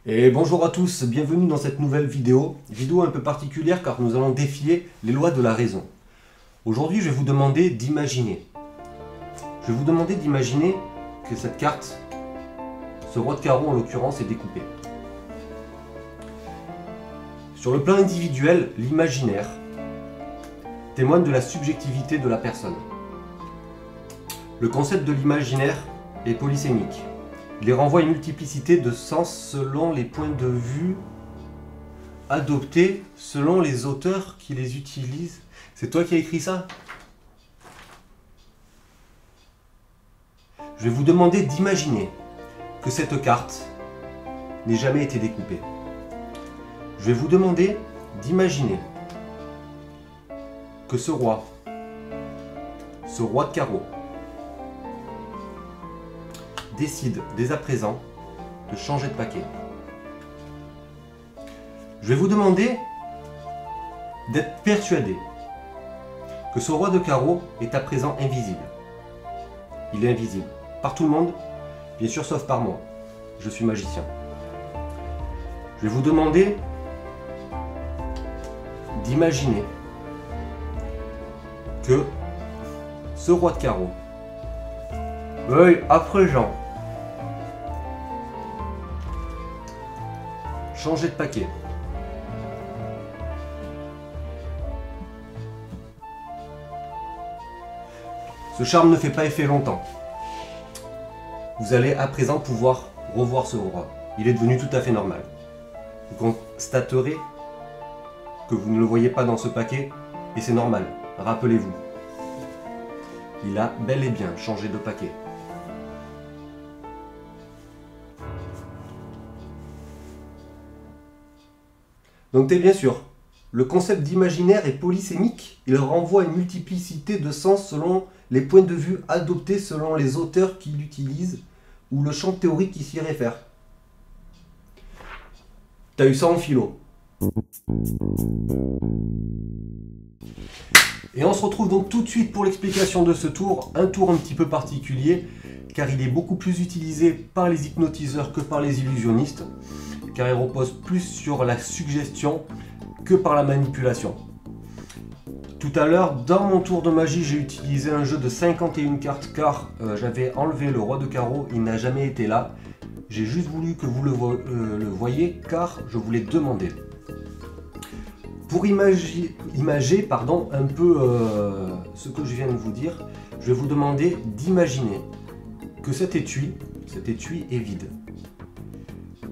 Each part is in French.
Et bonjour à tous, bienvenue dans cette nouvelle vidéo un peu particulière car nous allons défier les lois de la raison. Aujourd'hui, je vais vous demander d'imaginer. Je vais vous demander d'imaginer que cette carte, ce roi de carreau en l'occurrence, est découpé. Sur le plan individuel, l'imaginaire témoigne de la subjectivité de la personne. Le concept de l'imaginaire est polysémique. Il renvoie à une multiplicité de sens selon les points de vue adoptés, selon les auteurs qui les utilisent. C'est toi qui as écrit ça? Je vais vous demander d'imaginer que cette carte n'ait jamais été découpée. Je vais vous demander d'imaginer que ce roi de carreau, décide dès à présent de changer de paquet. Je vais vous demander d'être persuadé que ce roi de carreau est à présent invisible. Il est invisible par tout le monde, bien sûr sauf par moi. Je suis magicien. Je vais vous demander d'imaginer que ce roi de carreau, oui, à présent, changer de paquet. Ce charme ne fait pas effet longtemps. Vous allez à présent pouvoir revoir ce roi. Il est devenu tout à fait normal. Vous constaterez que vous ne le voyez pas dans ce paquet et c'est normal. Rappelez-vous. Il a bel et bien changé de paquet. Donc t'es bien sûr, le concept d'imaginaire est polysémique, il renvoie à une multiplicité de sens selon les points de vue adoptés selon les auteurs qui l'utilisent ou le champ théorique qui s'y réfère. T'as eu ça en philo. Et on se retrouve donc tout de suite pour l'explication de ce tour, un tour un petit peu particulier, car il est beaucoup plus utilisé par les hypnotiseurs que par les illusionnistes, car il repose plus sur la suggestion que par la manipulation. Tout à l'heure, dans mon tour de magie, j'ai utilisé un jeu de 51 cartes, car j'avais enlevé le roi de carreau, il n'a jamais été là. J'ai juste voulu que vous le voyiez, car je voulais demander. Pour imager un peu ce que je viens de vous dire, je vais vous demander d'imaginer que cet étui est vide.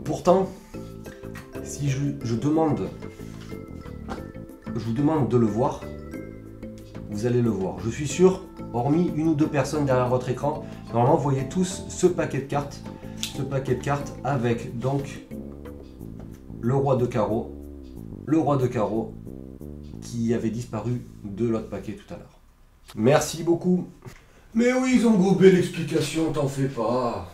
Pourtant, si je vous demande de le voir, vous allez le voir. Je suis sûr, hormis une ou deux personnes derrière votre écran, normalement vous voyez tous ce paquet de cartes avec donc le roi de carreau qui avait disparu de l'autre paquet tout à l'heure. Merci beaucoup. Mais oui, ils ont gobé l'explication, t'en fais pas.